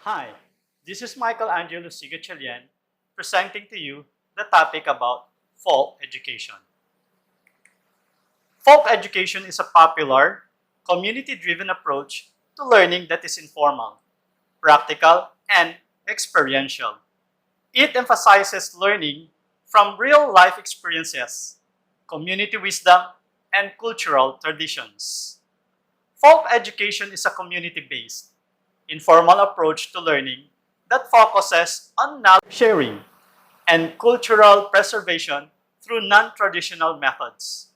Hi, this is Michael Angelo Sigachalian presenting to you the topic about folk education. Folk education is a popular, community-driven approach to learning that is informal, practical, and experiential. It emphasizes learning from real-life experiences, community wisdom, and cultural traditions. Folk education is a community-based, informal approach to learning that focuses on knowledge sharing and cultural preservation through non-traditional methods.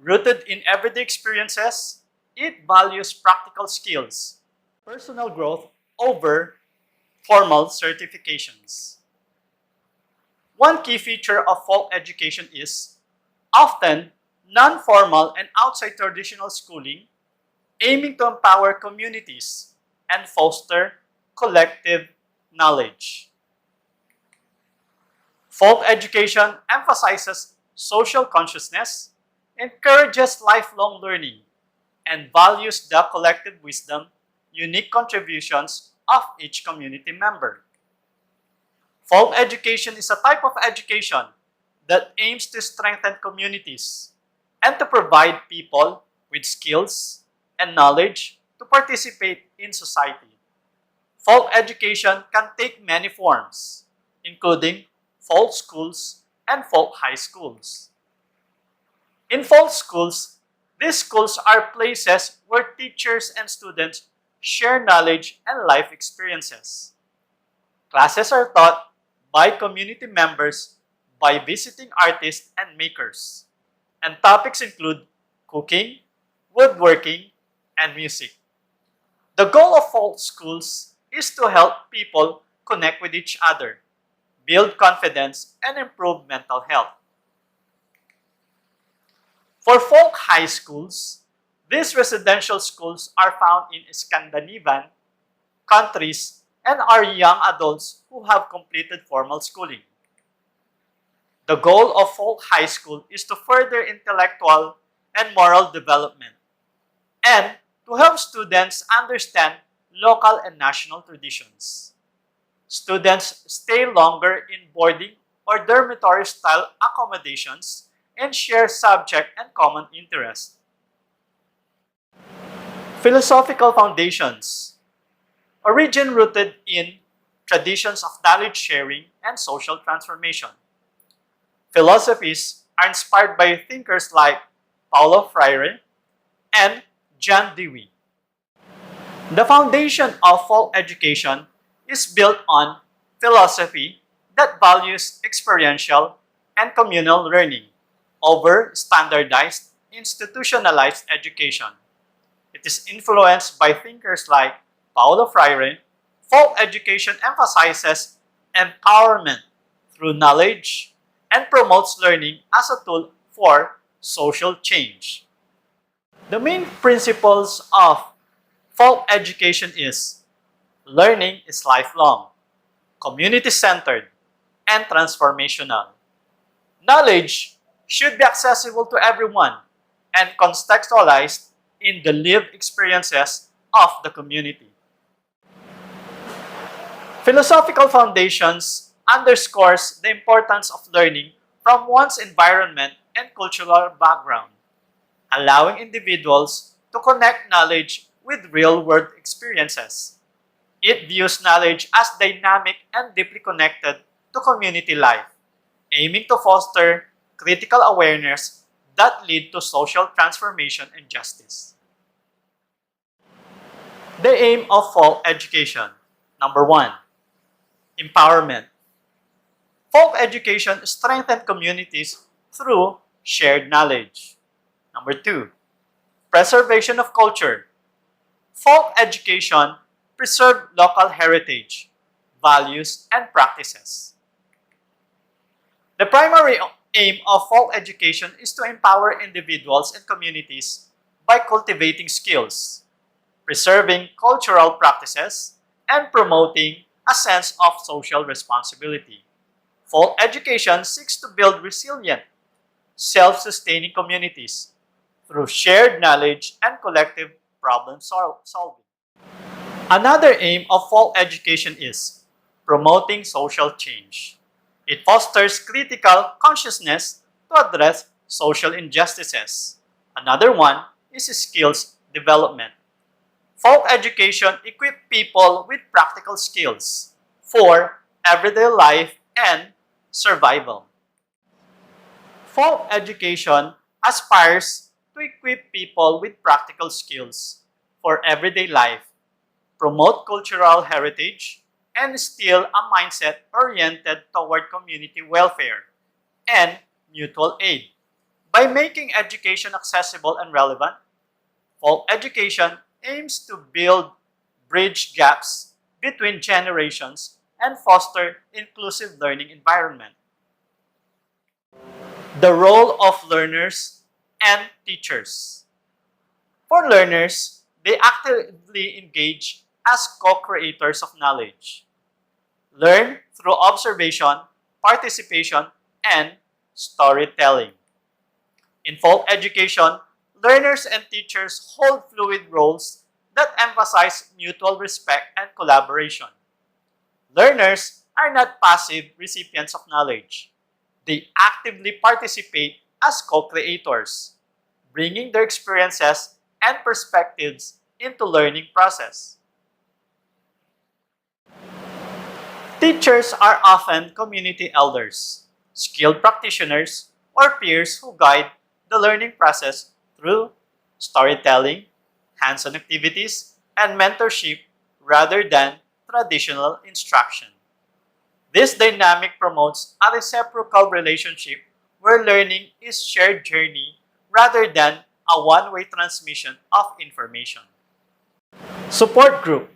Rooted in everyday experiences, it values practical skills, personal growth over formal certifications. One key feature of folk education is often non-formal and outside traditional schooling, aiming to empower communities and foster collective knowledge. Folk education emphasizes social consciousness, encourages lifelong learning, and values the collective wisdom, unique contributions of each community member. Folk education is a type of education that aims to strengthen communities and to provide people with skills and knowledge to participate in society. Folk education can take many forms, including folk schools and folk high schools. In folk schools, these schools are places where teachers and students share knowledge and life experiences. Classes are taught by community members by visiting artists and makers, and topics include cooking, woodworking, and music. The goal of folk schools is to help people connect with each other, build confidence, and improve mental health. For folk high schools, these residential schools are found in Scandinavian countries and are young adults who have completed formal schooling. The goal of folk high school is to further intellectual and moral development and to help students understand local and national traditions. Students stay longer in boarding or dormitory style accommodations and share subject and common interest. Philosophical foundations. A region rooted in traditions of knowledge sharing and social transformation. Philosophies are inspired by thinkers like Paulo Freire and John Dewey. The foundation of folk education is built on philosophy that values experiential and communal learning over standardized, institutionalized education. It is influenced by thinkers like Paulo Freire. Folk education emphasizes empowerment through knowledge and promotes learning as a tool for social change. The main principles of folk education is learning is lifelong, community-centered, and transformational. Knowledge should be accessible to everyone and contextualized in the lived experiences of the community. Philosophical foundations underscores the importance of learning from one's environment and cultural background, allowing individuals to connect knowledge with real-world experiences. It views knowledge as dynamic and deeply connected to community life, aiming to foster critical awareness that lead to social transformation and justice. The aim of folk education. Number one, empowerment. Folk education strengthens communities through shared knowledge. Number two, preservation of culture. Folk education preserves local heritage, values, and practices. The primary aim of folk education is to empower individuals and communities by cultivating skills, preserving cultural practices, and promoting a sense of social responsibility. Folk education seeks to build resilient, self-sustaining communities through shared knowledge and collective problem solving. Another aim of folk education is promoting social change. It fosters critical consciousness to address social injustices. Another one is skills development. Folk education equips people with practical skills for everyday life and survival. Folk education aspires to equip people with practical skills for everyday life, promote cultural heritage, and instill a mindset oriented toward community welfare and mutual aid. By making education accessible and relevant, folk education aims to bridge gaps between generations and foster inclusive learning environment. The role of learners and teachers. For learners, they actively engage as co-creators of knowledge. Learn through observation, participation, and storytelling. In folk education, learners and teachers hold fluid roles that emphasize mutual respect and collaboration. Learners are not passive recipients of knowledge. They actively participate as co-creators, bringing their experiences and perspectives into learning process. Teachers are often community elders, skilled practitioners, or peers who guide the learning process through storytelling, hands-on activities, and mentorship rather than traditional instruction. This dynamic promotes a reciprocal relationship where learning is shared journey rather than a one-way transmission of information. Support group.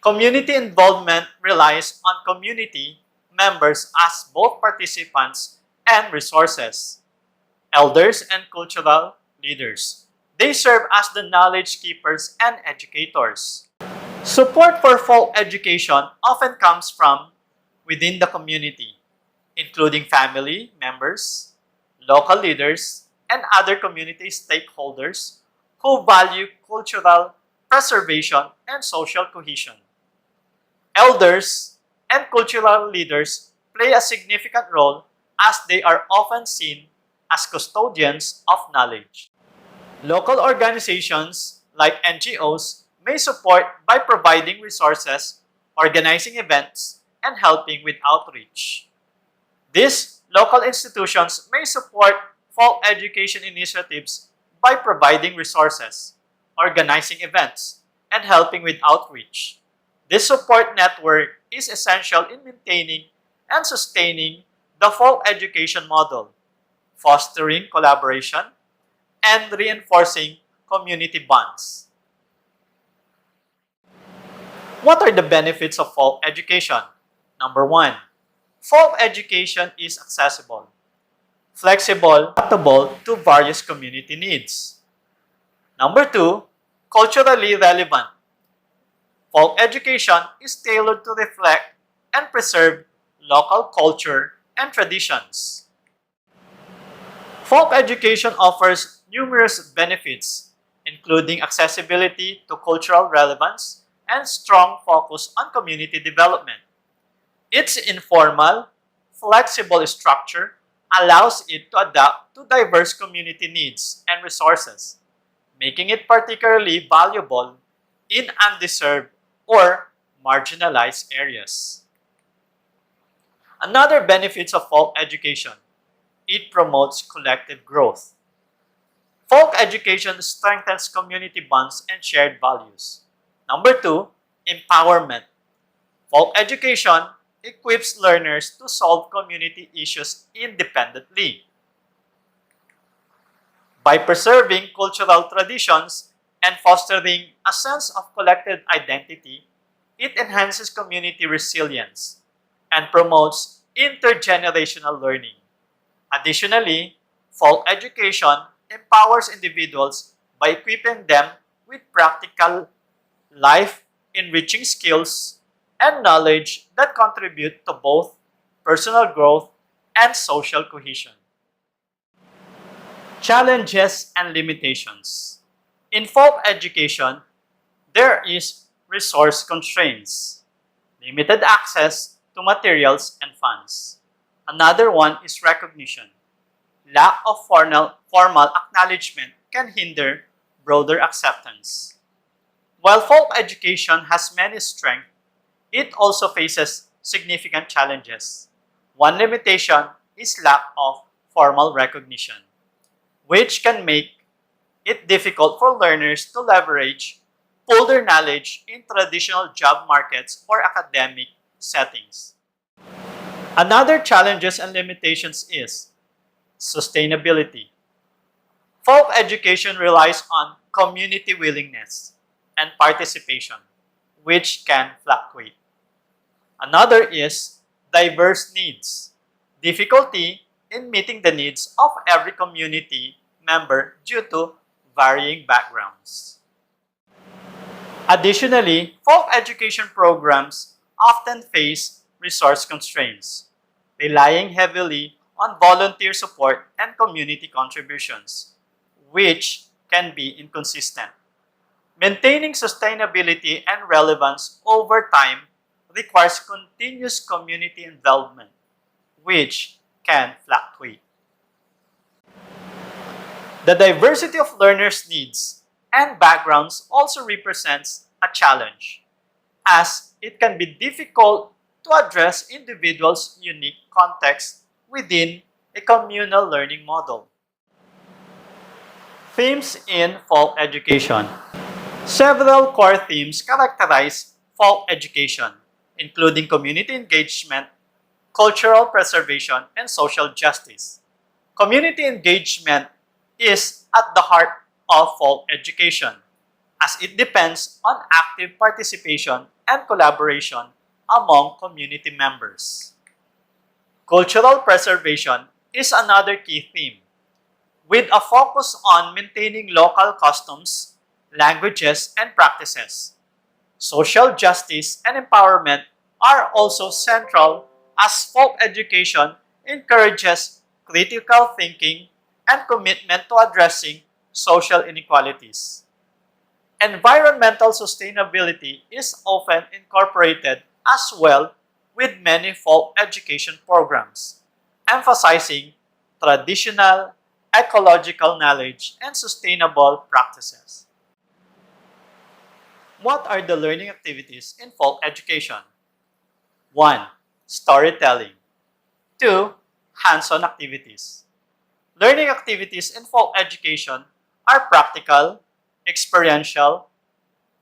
Community involvement relies on community members as both participants and resources, elders and cultural leaders. They serve as the knowledge keepers and educators. Support for folk education often comes from within the community, including family members, local leaders, and other community stakeholders who value cultural preservation and social cohesion. Elders and cultural leaders play a significant role as they are often seen as custodians of knowledge. Local organizations like NGOs may support by providing resources, organizing events, and helping with outreach. These local institutions may support folk education initiatives by providing resources, organizing events, and helping with outreach. This support network is essential in maintaining and sustaining the folk education model, fostering collaboration, and reinforcing community bonds. What are the benefits of folk education? Number one, folk education is accessible, flexible, adaptable to various community needs. Number two, culturally relevant. Folk education is tailored to reflect and preserve local culture and traditions. Folk education offers numerous benefits, including accessibility to cultural relevance and strong focus on community development. Its informal, flexible structure allows it to adapt to diverse community needs and resources, making it particularly valuable in undeserved or marginalized areas. Another benefits of folk education, it promotes collective growth. Folk education strengthens community bonds and shared values. Number two, empowerment. Folk education equips learners to solve community issues independently. By preserving cultural traditions and fostering a sense of collective identity, it enhances community resilience and promotes intergenerational learning. Additionally, folk education empowers individuals by equipping them with practical, life enriching skills and knowledge that contribute to both personal growth and social cohesion. Challenges and limitations. In folk education, there is resource constraints, limited access to materials and funds. Another one is recognition. Lack of formal acknowledgement can hinder broader acceptance. While folk education has many strengths, it also faces significant challenges. One limitation is lack of formal recognition, which can make it difficult for learners to leverage older knowledge in traditional job markets or academic settings. Another challenges and limitations is sustainability. Folk education relies on community willingness and participation, which can fluctuate. Another is diverse needs. Difficulty in meeting the needs of every community member due to varying backgrounds. Additionally, folk education programs often face resource constraints, relying heavily on volunteer support and community contributions, which can be inconsistent. Maintaining sustainability and relevance over time requires continuous community involvement, which can fluctuate. The diversity of learners' needs and backgrounds also represents a challenge, as it can be difficult to address individuals' unique context within a communal learning model. Themes in folk education. Several core themes characterize folk education, including community engagement, cultural preservation, and social justice. Community engagement is at the heart of folk education, as it depends on active participation and collaboration among community members. Cultural preservation is another key theme, with a focus on maintaining local customs, languages, and practices. Social justice and empowerment are also central as folk education encourages critical thinking and commitment to addressing social inequalities. Environmental sustainability is often incorporated as well with many folk education programs, emphasizing traditional, ecological knowledge and sustainable practices. What are the learning activities in folk education? 1. Storytelling. 2. Hands-on activities. Learning activities in folk education are practical, experiential,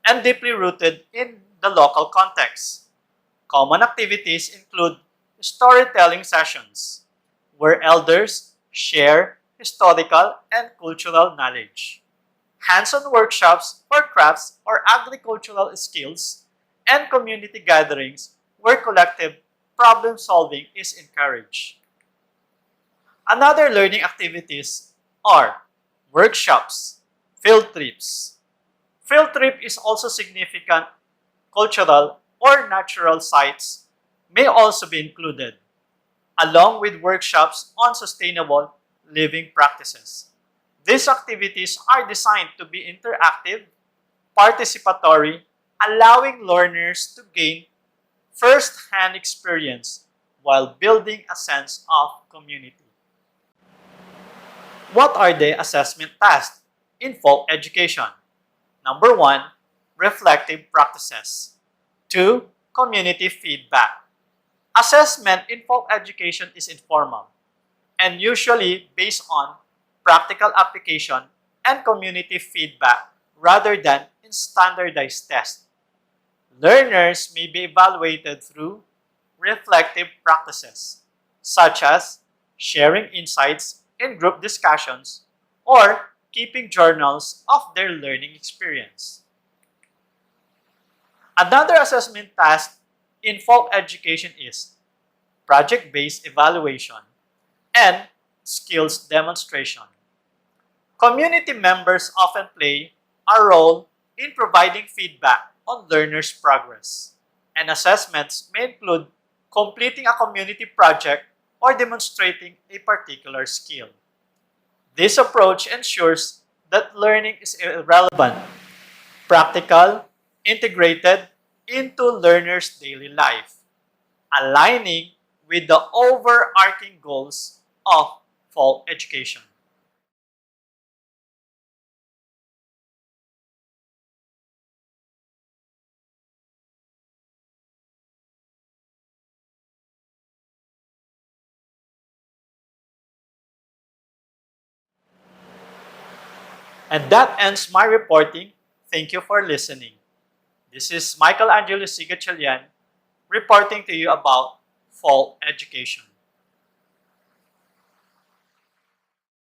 and deeply rooted in the local context. Common activities include storytelling sessions, where elders share historical and cultural knowledge, hands-on workshops for crafts or agricultural skills, and community gatherings where collective problem-solving is encouraged. Another learning activities are workshops, field trips. Field trip is also significant. Cultural or natural sites may also be included, along with workshops on sustainable living practices. These activities are designed to be interactive, participatory, allowing learners to gain first-hand experience while building a sense of community. What are the assessment tasks in folk education? Number 1, reflective practices. 2, community feedback. Assessment in folk education is informal and usually based on practical application and community feedback rather than in standardized tests. Learners may be evaluated through reflective practices, such as sharing insights in group discussions or keeping journals of their learning experience. Another assessment task in folk education is project-based evaluation and skills demonstration. Community members often play a role in providing feedback on learners' progress, and assessments may include completing a community project or demonstrating a particular skill. This approach ensures that learning is relevant, practical, integrated into learners' daily life, aligning with the overarching goals of fall education. And that ends my reporting. Thank you for listening. This is Michael Angelo Sigachilian reporting to you about fall education.